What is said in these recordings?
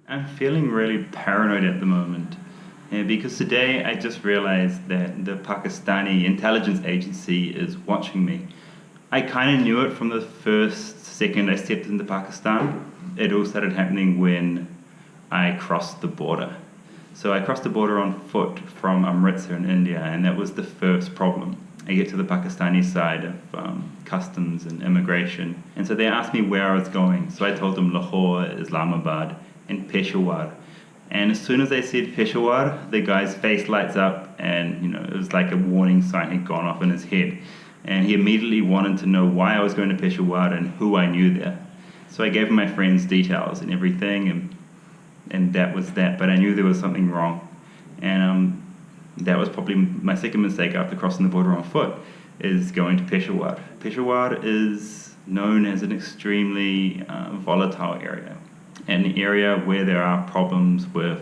I'm feeling really paranoid at the moment. Because today I just realized that the Pakistani intelligence agency is watching me. I kind of knew it from the first second I stepped into Pakistan. It all started happening when I crossed the border. So I crossed the border on foot from Amritsar in India, and that was the first problem. I get to the Pakistani side of customs and immigration, and so they asked me where I was going. So I told them Lahore, Islamabad, and Peshawar. And as soon as I said Peshawar, the guy's face lights up, and it was like a warning sign had gone off in his head. And he immediately wanted to know why I was going to Peshawar and who I knew there. So I gave him my friend's details and everything, and that was that. But I knew there was something wrong, and that was probably my second mistake after crossing the border on foot, is going to Peshawar. Peshawar is known as an extremely volatile area, an area where there are problems with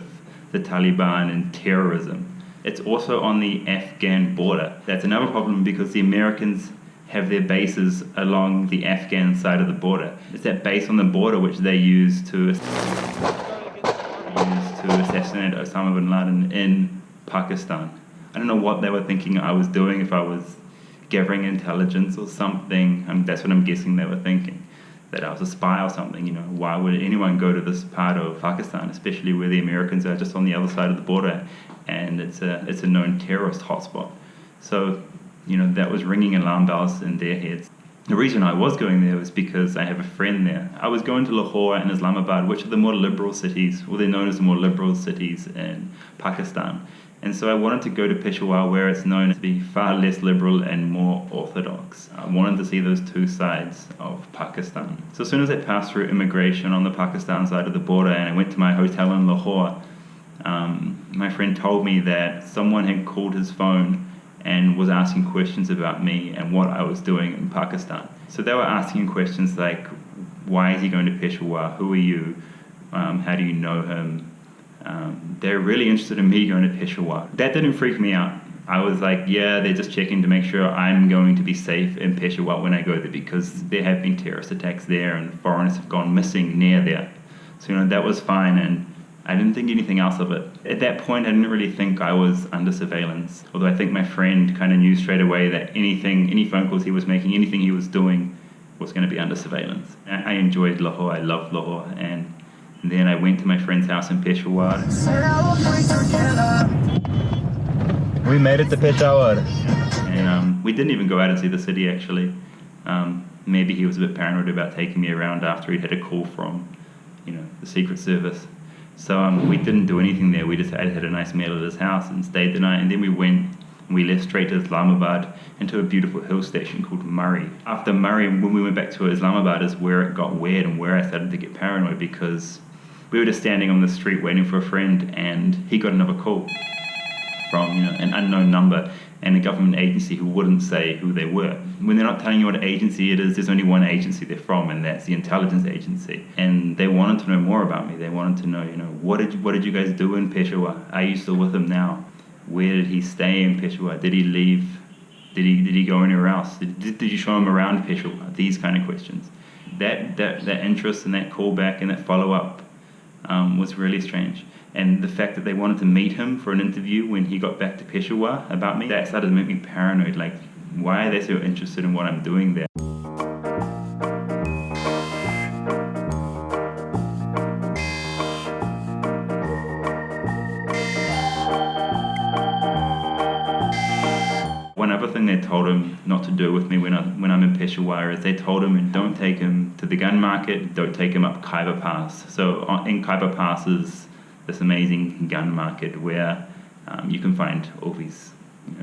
the Taliban and terrorism. It's also on the Afghan border. That's another problem because the Americans have their bases along the Afghan side of the border. It's that base on the border which they use to assassinate Osama bin Laden in Pakistan. I don't know what they were thinking I was doing, if I was gathering intelligence or something. That's what I'm guessing they were thinking, that I was a spy or something. Why would anyone go to this part of Pakistan, especially where the Americans are just on the other side of the border, and it's a known terrorist hotspot. So, that was ringing alarm bells in their heads. The reason I was going there was because I have a friend there. I was going to Lahore and Islamabad, which are the more liberal cities, or they're known as the more liberal cities in Pakistan. And so I wanted to go to Peshawar, where it's known to be far less liberal and more orthodox. I wanted to see those two sides of Pakistan. So as soon as I passed through immigration on the Pakistan side of the border and I went to my hotel in Lahore, my friend told me that someone had called his phone and was asking questions about me and what I was doing in Pakistan. So they were asking questions like, why is he going to Peshawar? Who are you? How do you know him? They're really interested in me going to Peshawar. That didn't freak me out. I was like, yeah, they're just checking to make sure I'm going to be safe in Peshawar when I go there, because there have been terrorist attacks there and foreigners have gone missing near there. So, that was fine, and I didn't think anything else of it. At that point, I didn't really think I was under surveillance, although I think my friend kind of knew straight away that any phone calls he was making, anything he was doing was going to be under surveillance. I enjoyed Lahore, I loved Lahore, and then I went to my friend's house in Peshawar. We made it to Peshawar. And we didn't even go out and see the city, actually. Maybe he was a bit paranoid about taking me around after he'd had a call from, the Secret Service. So we didn't do anything there. I had a nice meal at his house and stayed the night. And then we left straight to Islamabad and to a beautiful hill station called Murray. After Murray, when we went back to Islamabad, is where it got weird and where I started to get paranoid, because we were just standing on the street waiting for a friend, and he got another call from an unknown number and a government agency who wouldn't say who they were. When they're not telling you what agency it is, there's only one agency they're from, and that's the intelligence agency. And they wanted to know more about me. They wanted to know, what did you guys do in Peshawar? Are you still with him now? Where did he stay in Peshawar? Did he leave? Did he go anywhere else? Did you show him around Peshawar? These kind of questions. That interest and that callback and that follow-up was really strange. And the fact that they wanted to meet him for an interview when he got back to Peshawar about me, that started to make me paranoid. Like, why are they so interested in what I'm doing there? One other thing they told him not to do with me when I'm in Peshawar is they told him, don't take him to the gun market, don't take him up Khyber Pass. So in Khyber Pass is this amazing gun market where you can find all these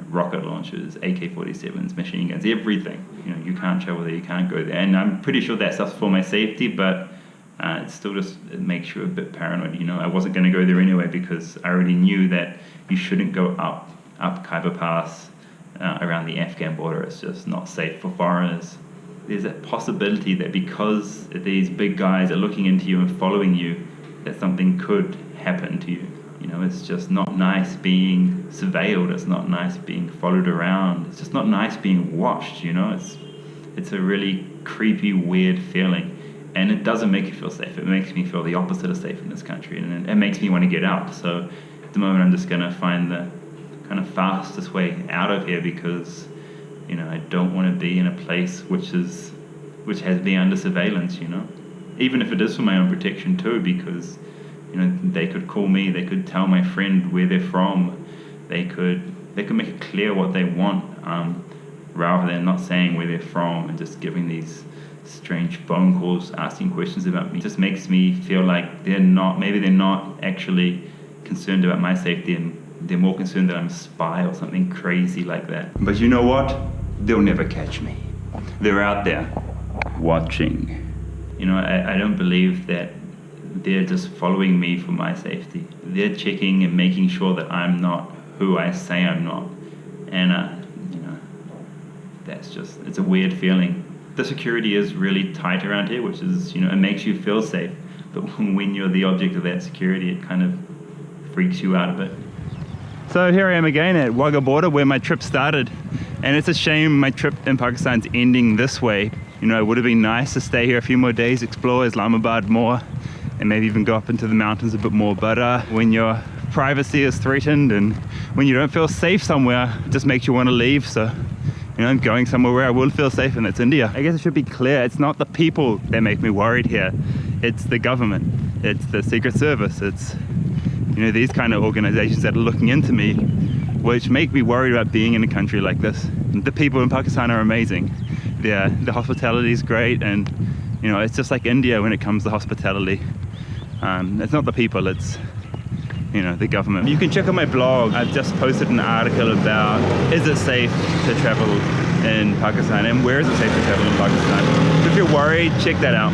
rocket launchers, AK-47s, machine guns, everything. You can't travel there, you can't go there. And I'm pretty sure that stuff's for my safety, but it makes you a bit paranoid. I wasn't going to go there anyway because I already knew that you shouldn't go up Khyber Pass around the Afghan border. It's just not safe for foreigners. There's a possibility that because these big guys are looking into you and following you, that something could happen to you. It's just not nice being surveilled. It's not nice being followed around. It's just not nice being watched. It's a really creepy, weird feeling. And it doesn't make you feel safe. It makes me feel the opposite of safe in this country, and it makes me want to get out. So at the moment, I'm just going to find the kind of fastest way out of here, because I don't want to be in a place which has me under surveillance. Even if it is for my own protection too, because they could call me, they could tell my friend where they're from, they could make it clear what they want, rather than not saying where they're from and just giving these strange phone calls asking questions about me. It just makes me feel like they're not actually concerned about my safety, and they're more concerned that I'm a spy or something crazy like that. But you know what? They'll never catch me. They're out there watching. I don't believe that they're just following me for my safety. They're checking and making sure that I'm not who I say I'm not. And it's a weird feeling. The security is really tight around here, which is, it makes you feel safe. But when you're the object of that security, it kind of freaks you out a bit. So here I am again at Wagga border, where my trip started. And it's a shame my trip in Pakistan's ending this way. It would have been nice to stay here a few more days, explore Islamabad more, and maybe even go up into the mountains a bit more. But when your privacy is threatened and when you don't feel safe somewhere, it just makes you want to leave. So I'm going somewhere where I will feel safe, and it's India. I guess it should be clear, it's not the people that make me worried here. It's the government, it's the Secret Service, it's these kind of organizations that are looking into me, which make me worried about being in a country like this. The people in Pakistan are amazing. The hospitality is great, and it's just like India when it comes to hospitality. It's not the people, it's the government. You can check out my blog. I've just posted an article about, is it safe to travel in Pakistan, and where is it safe to travel in Pakistan? So if you're worried, check that out.